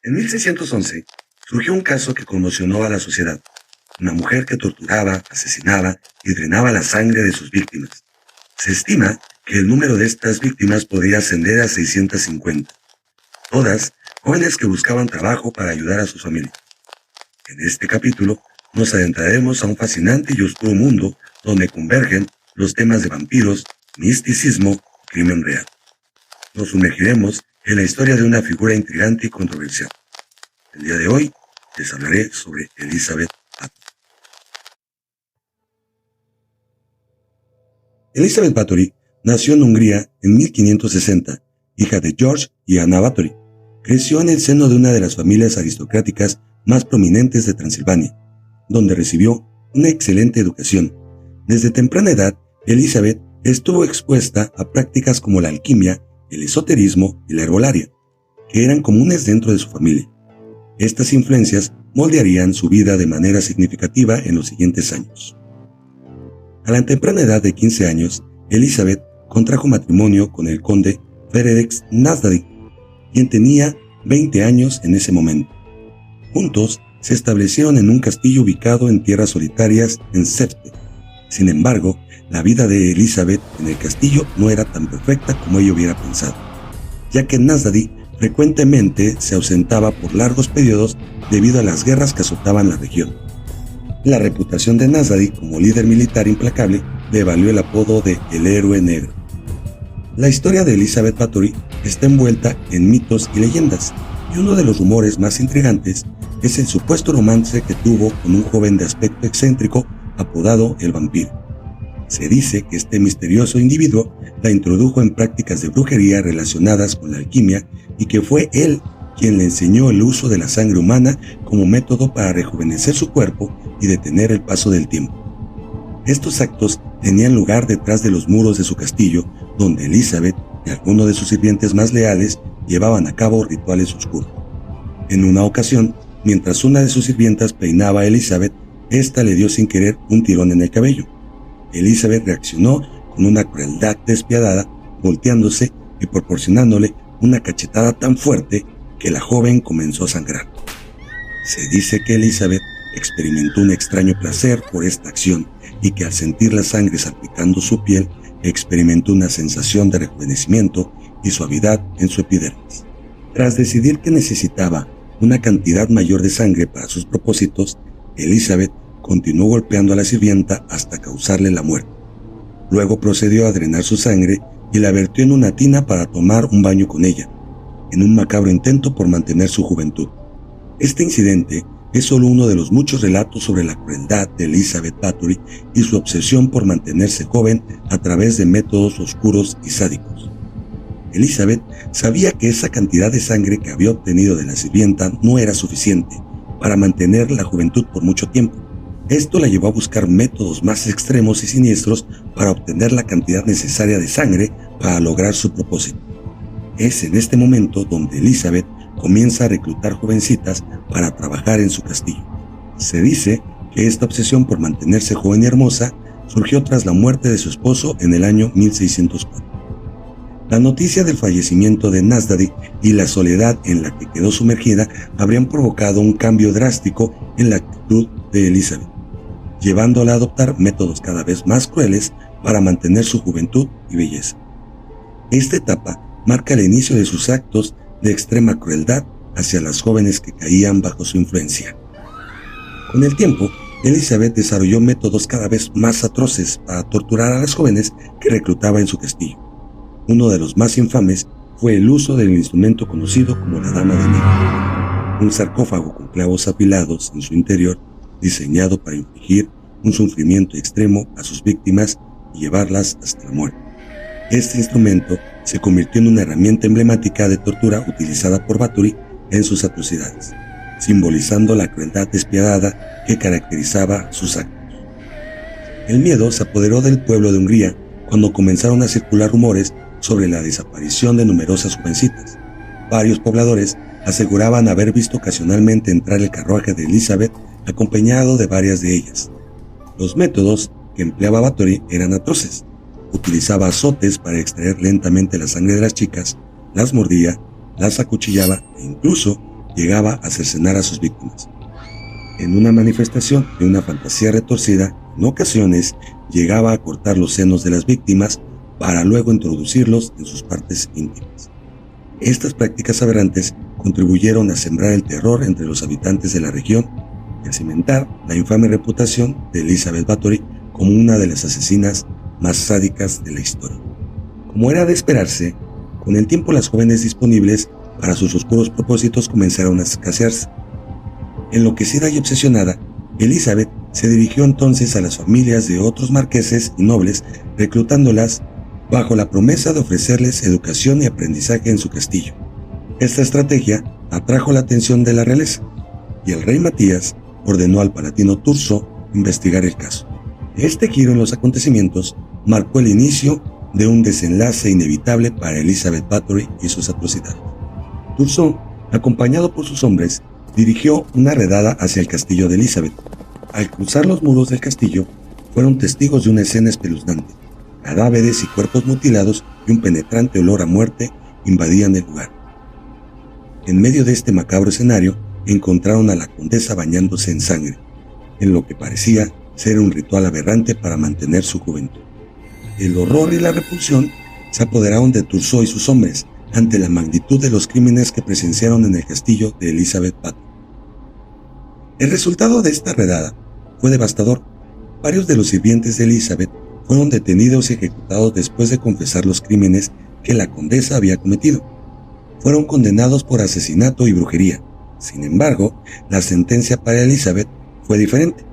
En 1611 surgió un caso que conmocionó a la sociedad. Una mujer que torturaba, asesinaba y drenaba la sangre de sus víctimas. Se estima que el número de estas víctimas podría ascender a 650. Todas jóvenes que buscaban trabajo para ayudar a sus familias. En este capítulo nos adentraremos a un fascinante y oscuro mundo donde convergen los temas de vampiros, misticismo y crimen real. Nos sumergiremos en la historia de una figura intrigante y controversial. El día de hoy les hablaré sobre Elizabeth Bathory. Elizabeth Bathory nació en Hungría en 1560, hija de George y Anna Bathory. Creció en el seno de una de las familias aristocráticas más prominentes de Transilvania, donde recibió una excelente educación. Desde temprana edad, Elizabeth estuvo expuesta a prácticas como la alquimia, el esoterismo y la herbolaria, que eran comunes dentro de su familia. Estas influencias moldearían su vida de manera significativa en los siguientes años. A la temprana edad de 15 años, Elizabeth contrajo matrimonio con el conde Ferenc Nasdadi, quien tenía 20 años en ese momento. Juntos se establecieron en un castillo ubicado en tierras solitarias en Sefte. Sin embargo, la vida de Elizabeth en el castillo no era tan perfecta como ella hubiera pensado, ya que Nasdadi frecuentemente se ausentaba por largos periodos debido a las guerras que azotaban la región. La reputación de Nasdadi como líder militar implacable le valió el apodo de El Héroe Negro. La historia de Elizabeth Bathory está envuelta en mitos y leyendas, y uno de los rumores más intrigantes es el supuesto romance que tuvo con un joven de aspecto excéntrico apodado el vampiro. Se dice que este misterioso individuo la introdujo en prácticas de brujería relacionadas con la alquimia y que fue él quien le enseñó el uso de la sangre humana como método para rejuvenecer su cuerpo y detener el paso del tiempo. Estos actos tenían lugar detrás de los muros de su castillo, donde Elizabeth y algunos de sus sirvientes más leales llevaban a cabo rituales oscuros. En una ocasión, mientras una de sus sirvientas peinaba a Elizabeth, ésta le dio sin querer un tirón en el cabello. Elizabeth reaccionó con una crueldad despiadada, volteándose y proporcionándole una cachetada tan fuerte que la joven comenzó a sangrar. Se dice que Elizabeth experimentó un extraño placer por esta acción y que al sentir la sangre salpicando su piel, experimentó una sensación de rejuvenecimiento y suavidad en su epidermis. Tras decidir que necesitaba una cantidad mayor de sangre para sus propósitos, Elizabeth continuó golpeando a la sirvienta hasta causarle la muerte. Luego procedió a drenar su sangre y la vertió en una tina para tomar un baño con ella, en un macabro intento por mantener su juventud. Este incidente es solo uno de los muchos relatos sobre la crueldad de Elizabeth Bathory y su obsesión por mantenerse joven a través de métodos oscuros y sádicos. Elizabeth sabía que esa cantidad de sangre que había obtenido de la sirvienta no era suficiente para mantener la juventud por mucho tiempo. Esto la llevó a buscar métodos más extremos y siniestros para obtener la cantidad necesaria de sangre para lograr su propósito. Es en este momento donde Elizabeth comienza a reclutar jovencitas para trabajar en su castillo. Se dice que esta obsesión por mantenerse joven y hermosa surgió tras la muerte de su esposo en el año 1604. La noticia del fallecimiento de Nasdadi y la soledad en la que quedó sumergida habrían provocado un cambio drástico en la actitud de Elizabeth, llevándola a adoptar métodos cada vez más crueles para mantener su juventud y belleza. Esta etapa marca el inicio de sus actos de extrema crueldad hacia las jóvenes que caían bajo su influencia. Con el tiempo, Elizabeth desarrolló métodos cada vez más atroces para torturar a las jóvenes que reclutaba en su castillo. Uno de los más infames fue el uso del instrumento conocido como la Dama de Negro, un sarcófago con clavos afilados en su interior diseñado para infligir un sufrimiento extremo a sus víctimas y llevarlas hasta la muerte. Este instrumento se convirtió en una herramienta emblemática de tortura utilizada por Bathory en sus atrocidades, simbolizando la crueldad despiadada que caracterizaba sus actos. El miedo se apoderó del pueblo de Hungría cuando comenzaron a circular rumores sobre la desaparición de numerosas jovencitas. Varios pobladores aseguraban haber visto ocasionalmente entrar el carruaje de Elizabeth acompañado de varias de ellas. Los métodos que empleaba Bathory eran atroces. Utilizaba azotes para extraer lentamente la sangre de las chicas, las mordía, las acuchillaba e incluso llegaba a cercenar a sus víctimas. En una manifestación de una fantasía retorcida, en ocasiones llegaba a cortar los senos de las víctimas para luego introducirlos en sus partes íntimas. Estas prácticas aberrantes contribuyeron a sembrar el terror entre los habitantes de la región y a cimentar la infame reputación de Elizabeth Bathory como una de las asesinas más sádicas de la historia. Como era de esperarse, con el tiempo las jóvenes disponibles para sus oscuros propósitos comenzaron a escasearse. Enloquecida y obsesionada, Elizabeth se dirigió entonces a las familias de otros marqueses y nobles, reclutándolas bajo la promesa de ofrecerles educación y aprendizaje en su castillo. Esta estrategia atrajo la atención de la realeza, y el rey Matías ordenó al palatino Turso investigar el caso. Este giro en los acontecimientos marcó el inicio de un desenlace inevitable para Elizabeth Bathory y sus atrocidades. Turso, acompañado por sus hombres, dirigió una redada hacia el castillo de Elizabeth. Al cruzar los muros del castillo, fueron testigos de una escena espeluznante. Cadáveres y cuerpos mutilados y un penetrante olor a muerte invadían el lugar. En medio de este macabro escenario, encontraron a la condesa bañándose en sangre, en lo que parecía ser un ritual aberrante para mantener su juventud. El horror y la repulsión se apoderaron de Turso y sus hombres ante la magnitud de los crímenes que presenciaron en el castillo de Elizabeth Bathory. El resultado de esta redada fue devastador. Varios de los sirvientes de Elizabeth fueron detenidos y ejecutados después de confesar los crímenes que la condesa había cometido. Fueron condenados por asesinato y brujería. Sin embargo, la sentencia para Elizabeth fue diferente.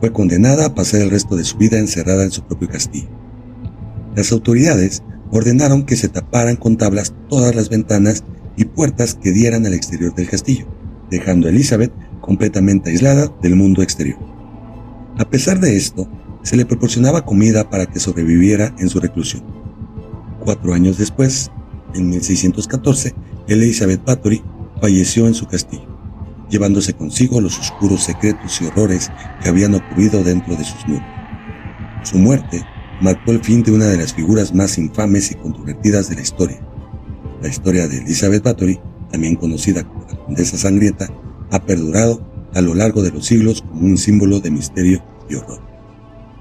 Fue condenada a pasar el resto de su vida encerrada en su propio castillo. Las autoridades ordenaron que se taparan con tablas todas las ventanas y puertas que dieran al exterior del castillo, dejando a Elizabeth completamente aislada del mundo exterior. A pesar de esto, se le proporcionaba comida para que sobreviviera en su reclusión. 4 años después, en 1614, Elizabeth Bathory falleció en su castillo, llevándose consigo los oscuros secretos y horrores que habían ocurrido dentro de sus muros. Su muerte marcó el fin de una de las figuras más infames y controvertidas de la historia. La historia de Elizabeth Bathory, también conocida como la Condesa Sangrienta, ha perdurado a lo largo de los siglos como un símbolo de misterio y horror.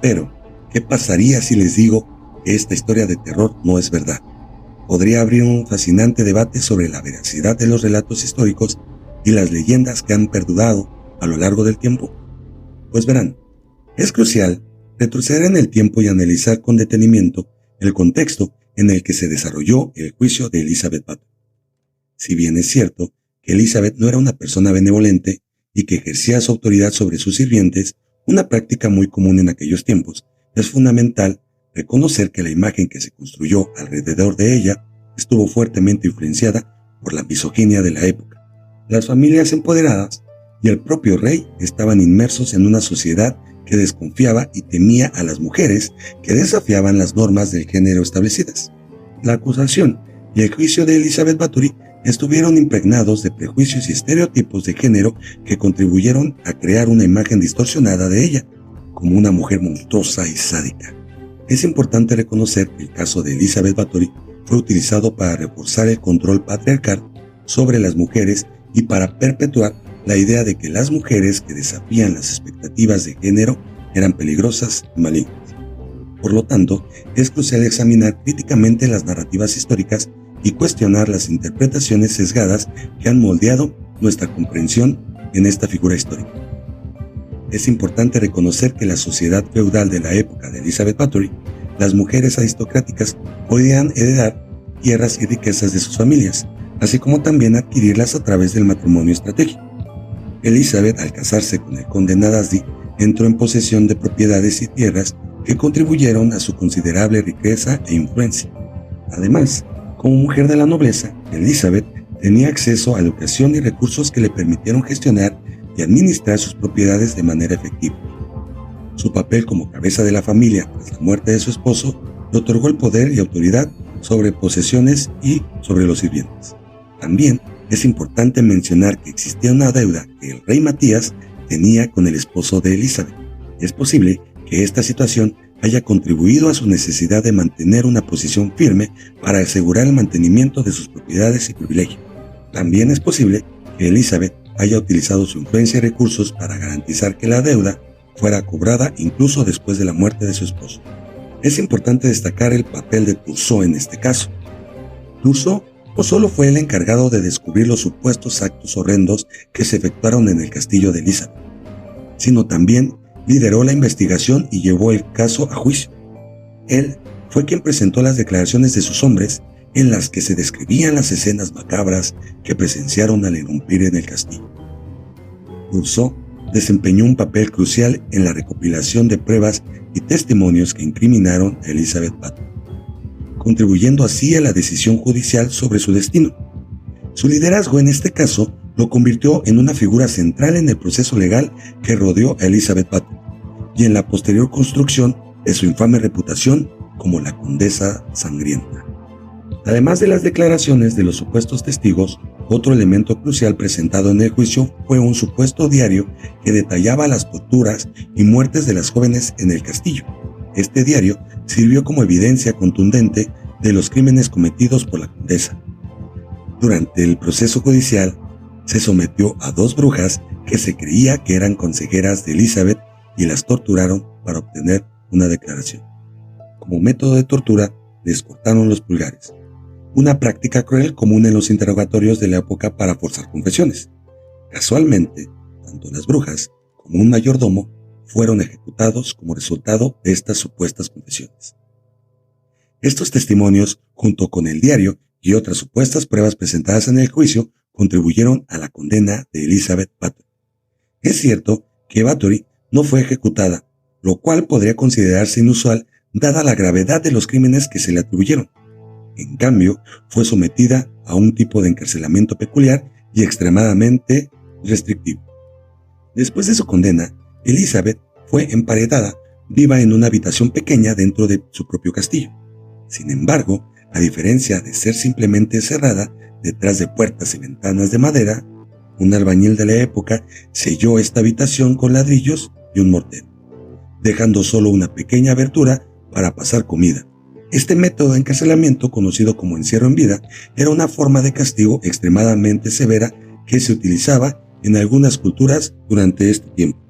Pero, ¿qué pasaría si les digo que esta historia de terror no es verdad? Podría abrir un fascinante debate sobre la veracidad de los relatos históricos y las leyendas que han perdurado a lo largo del tiempo. Pues verán, es crucial retroceder en el tiempo y analizar con detenimiento el contexto en el que se desarrolló el juicio de Elizabeth Bathory. Si bien es cierto que Elizabeth no era una persona benevolente y que ejercía su autoridad sobre sus sirvientes, una práctica muy común en aquellos tiempos, es fundamental reconocer que la imagen que se construyó alrededor de ella estuvo fuertemente influenciada por la misoginia de la época. Las familias empoderadas y el propio rey estaban inmersos en una sociedad que desconfiaba y temía a las mujeres que desafiaban las normas del género establecidas. La acusación y el juicio de Elizabeth Bathory estuvieron impregnados de prejuicios y estereotipos de género que contribuyeron a crear una imagen distorsionada de ella, como una mujer monstruosa y sádica. Es importante reconocer que el caso de Elizabeth Bathory fue utilizado para reforzar el control patriarcal sobre las mujeres y para perpetuar la idea de que las mujeres que desafían las expectativas de género eran peligrosas y malignas. Por lo tanto, es crucial examinar críticamente las narrativas históricas y cuestionar las interpretaciones sesgadas que han moldeado nuestra comprensión en esta figura histórica. Es importante reconocer que en la sociedad feudal de la época de Elizabeth Bathory, las mujeres aristocráticas podían heredar tierras y riquezas de sus familias, así como también adquirirlas a través del matrimonio estratégico. Elizabeth, al casarse con el conde Nadasdi, entró en posesión de propiedades y tierras que contribuyeron a su considerable riqueza e influencia. Además, como mujer de la nobleza, Elizabeth tenía acceso a educación y recursos que le permitieron gestionar y administrar sus propiedades de manera efectiva. Su papel como cabeza de la familia tras la muerte de su esposo le otorgó el poder y autoridad sobre posesiones y sobre los sirvientes. También es importante mencionar que existía una deuda que el rey Matías tenía con el esposo de Elizabeth. Es posible que esta situación haya contribuido a su necesidad de mantener una posición firme para asegurar el mantenimiento de sus propiedades y privilegios. También es posible que Elizabeth haya utilizado su influencia y recursos para garantizar que la deuda fuera cobrada incluso después de la muerte de su esposo. Es importante destacar el papel de Toussaint en este caso. Toussaint no solo fue el encargado de descubrir los supuestos actos horrendos que se efectuaron en el castillo de Elizabeth, sino también lideró la investigación y llevó el caso a juicio. Él fue quien presentó las declaraciones de sus hombres en las que se describían las escenas macabras que presenciaron al irrumpir en el castillo. Toussaint desempeñó un papel crucial en la recopilación de pruebas y testimonios que incriminaron a Elizabeth Bathory, contribuyendo así a la decisión judicial sobre su destino. Su liderazgo en este caso lo convirtió en una figura central en el proceso legal que rodeó a Elizabeth Bathory y en la posterior construcción de su infame reputación como la Condesa Sangrienta. Además de las declaraciones de los supuestos testigos, otro elemento crucial presentado en el juicio fue un supuesto diario que detallaba las torturas y muertes de las jóvenes en el castillo. Este diario sirvió como evidencia contundente de los crímenes cometidos por la condesa. Durante el proceso judicial, se sometió a 2 brujas que se creía que eran consejeras de Elizabeth y las torturaron para obtener una declaración. Como método de tortura, les cortaron los pulgares, una práctica cruel común en los interrogatorios de la época para forzar confesiones. Casualmente, tanto las brujas como un mayordomo fueron ejecutados como resultado de estas supuestas confesiones. Estos testimonios, junto con el diario y otras supuestas pruebas presentadas en el juicio, contribuyeron a la condena de Elizabeth Bathory. Es cierto que Bathory no fue ejecutada, lo cual podría considerarse inusual dada la gravedad de los crímenes que se le atribuyeron. En cambio, fue sometida a un tipo de encarcelamiento peculiar y extremadamente restrictivo. Después de su condena, Elizabeth fue emparedada viva en una habitación pequeña dentro de su propio castillo. Sin embargo, a diferencia de ser simplemente cerrada detrás de puertas y ventanas de madera, un albañil de la época selló esta habitación con ladrillos y un mortero, dejando solo una pequeña abertura para pasar comida. Este método de encarcelamiento, conocido como encierro en vida, era una forma de castigo extremadamente severa que se utilizaba en algunas culturas durante este tiempo.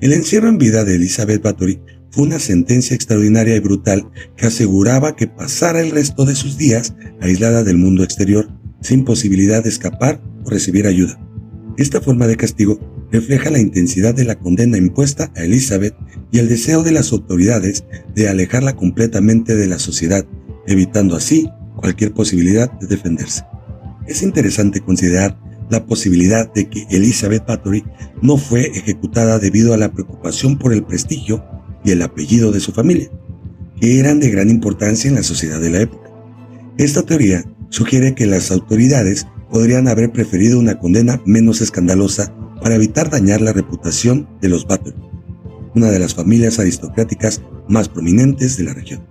El encierro en vida de Elizabeth Bathory fue una sentencia extraordinaria y brutal que aseguraba que pasara el resto de sus días aislada del mundo exterior, sin posibilidad de escapar o recibir ayuda. Esta forma de castigo refleja la intensidad de la condena impuesta a Elizabeth y el deseo de las autoridades de alejarla completamente de la sociedad, evitando así cualquier posibilidad de defenderse. Es interesante considerar la posibilidad de que Elizabeth Bathory no fue ejecutada debido a la preocupación por el prestigio y el apellido de su familia, que eran de gran importancia en la sociedad de la época. Esta teoría sugiere que las autoridades podrían haber preferido una condena menos escandalosa para evitar dañar la reputación de los Bathory, una de las familias aristocráticas más prominentes de la región.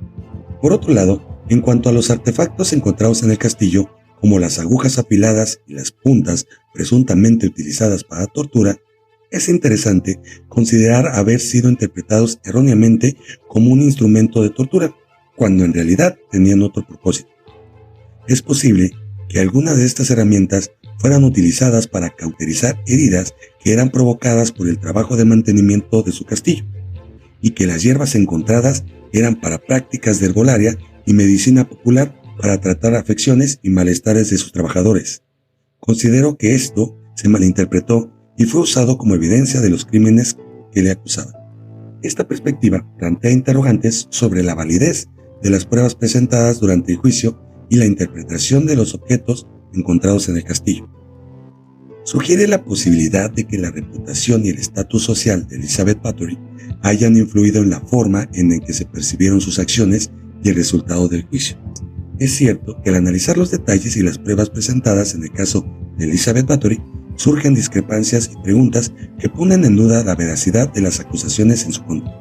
Por otro lado, en cuanto a los artefactos encontrados en el castillo, como las agujas afiladas y las puntas presuntamente utilizadas para tortura, es interesante considerar haber sido interpretados erróneamente como un instrumento de tortura, cuando en realidad tenían otro propósito. Es posible que algunas de estas herramientas fueran utilizadas para cauterizar heridas que eran provocadas por el trabajo de mantenimiento de su castillo, y que las hierbas encontradas eran para prácticas de herbolaria y medicina popular para tratar afecciones y malestares de sus trabajadores. Considero que esto se malinterpretó y fue usado como evidencia de los crímenes que le acusaban. Esta perspectiva plantea interrogantes sobre la validez de las pruebas presentadas durante el juicio y la interpretación de los objetos encontrados en el castillo. Sugiere la posibilidad de que la reputación y el estatus social de Elizabeth Bathory hayan influido en la forma en la que se percibieron sus acciones y el resultado del juicio. Es cierto que al analizar los detalles y las pruebas presentadas en el caso de Elizabeth Bathory, surgen discrepancias y preguntas que ponen en duda la veracidad de las acusaciones en su contra.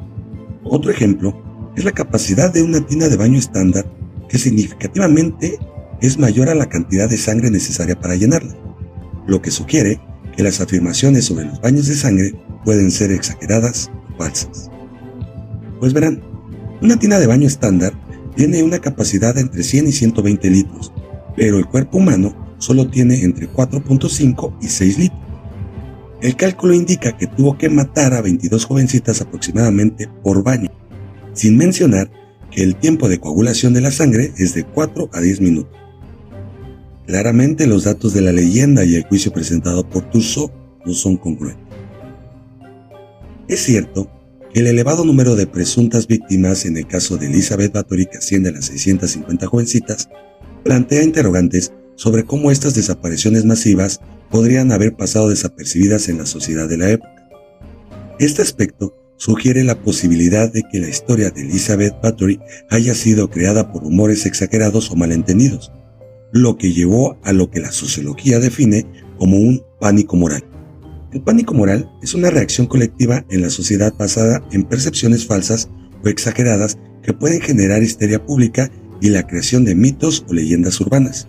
Otro ejemplo es la capacidad de una tina de baño estándar que significativamente es mayor a la cantidad de sangre necesaria para llenarla, lo que sugiere que las afirmaciones sobre los baños de sangre pueden ser exageradas o falsas. Pues verán, una tina de baño estándar tiene una capacidad de entre 100 y 120 litros, pero el cuerpo humano solo tiene entre 4.5 y 6 litros. El cálculo indica que tuvo que matar a 22 jovencitas aproximadamente por baño, sin mencionar que el tiempo de coagulación de la sangre es de 4 a 10 minutos. Claramente los datos de la leyenda y el juicio presentado por Tussaud no son congruentes. Es cierto que el elevado número de presuntas víctimas en el caso de Elizabeth Bathory, que asciende a las 650 jovencitas, plantea interrogantes sobre cómo estas desapariciones masivas podrían haber pasado desapercibidas en la sociedad de la época. Este aspecto sugiere la posibilidad de que la historia de Elizabeth Bathory haya sido creada por rumores exagerados o malentendidos, lo que llevó a lo que la sociología define como un pánico moral. El pánico moral es una reacción colectiva en la sociedad basada en percepciones falsas o exageradas que pueden generar histeria pública y la creación de mitos o leyendas urbanas.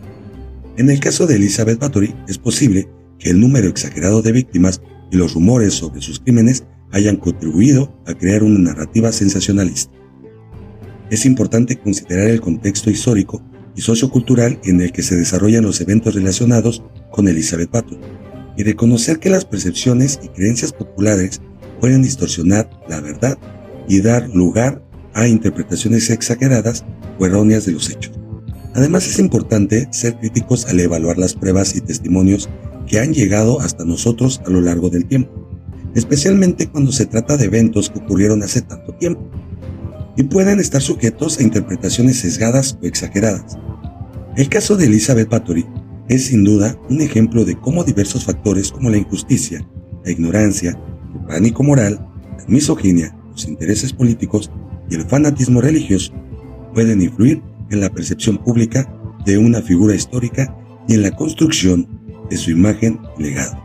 En el caso de Elizabeth Bathory, es posible que el número exagerado de víctimas y los rumores sobre sus crímenes hayan contribuido a crear una narrativa sensacionalista. Es importante considerar el contexto histórico y sociocultural en el que se desarrollan los eventos relacionados con Elizabeth Bathory, y reconocer que las percepciones y creencias populares pueden distorsionar la verdad y dar lugar a interpretaciones exageradas o erróneas de los hechos. Además, es importante ser críticos al evaluar las pruebas y testimonios que han llegado hasta nosotros a lo largo del tiempo, especialmente cuando se trata de eventos que ocurrieron hace tanto tiempo, y pueden estar sujetos a interpretaciones sesgadas o exageradas. El caso de Elizabeth Bathory es sin duda un ejemplo de cómo diversos factores como la injusticia, la ignorancia, el pánico moral, la misoginia, los intereses políticos y el fanatismo religioso pueden influir en la percepción pública de una figura histórica y en la construcción de su imagen y legado.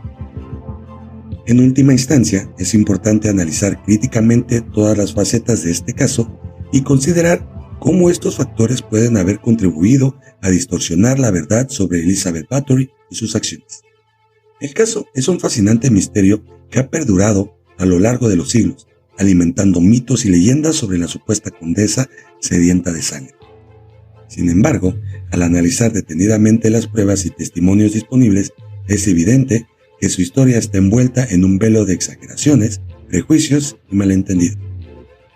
En última instancia, es importante analizar críticamente todas las facetas de este caso y considerar cómo estos factores pueden haber contribuido a distorsionar la verdad sobre Elizabeth Bathory y sus acciones. El caso es un fascinante misterio que ha perdurado a lo largo de los siglos, alimentando mitos y leyendas sobre la supuesta condesa sedienta de sangre. Sin embargo, al analizar detenidamente las pruebas y testimonios disponibles, es evidente que su historia está envuelta en un velo de exageraciones, prejuicios y malentendidos.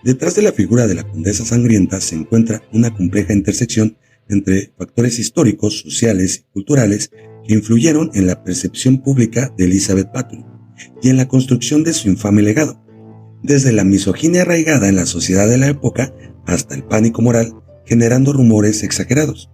Detrás de la figura de la condesa sangrienta se encuentra una compleja intersección entre factores históricos, sociales y culturales que influyeron en la percepción pública de Elizabeth Bathory y en la construcción de su infame legado, desde la misoginia arraigada en la sociedad de la época hasta el pánico moral, generando rumores exagerados.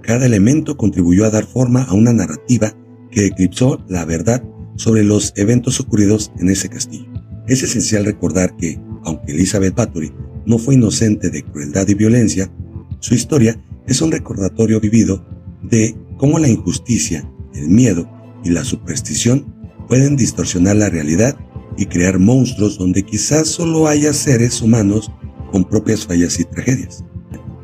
Cada elemento contribuyó a dar forma a una narrativa que eclipsó la verdad sobre los eventos ocurridos en ese castillo. Es esencial recordar que, aunque Elizabeth Bathory no fue inocente de crueldad y violencia, su historia es un recordatorio vivido de cómo la injusticia, el miedo y la superstición pueden distorsionar la realidad y crear monstruos donde quizás solo haya seres humanos con propias fallas y tragedias.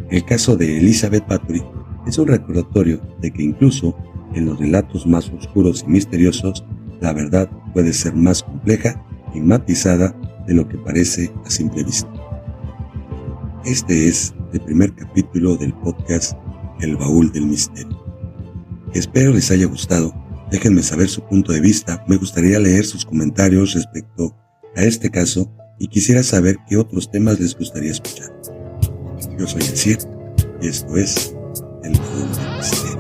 El caso de Elizabeth Bathory es un recordatorio de que incluso en los relatos más oscuros y misteriosos, la verdad puede ser más compleja y matizada de lo que parece a simple vista. Este es el primer capítulo del podcast El Baúl del Misterio. Espero les haya gustado. Déjenme saber su punto de vista. Me gustaría leer sus comentarios respecto a este caso y quisiera saber qué otros temas les gustaría escuchar. Yo soy el Cid y esto es El Baúl del Misterio.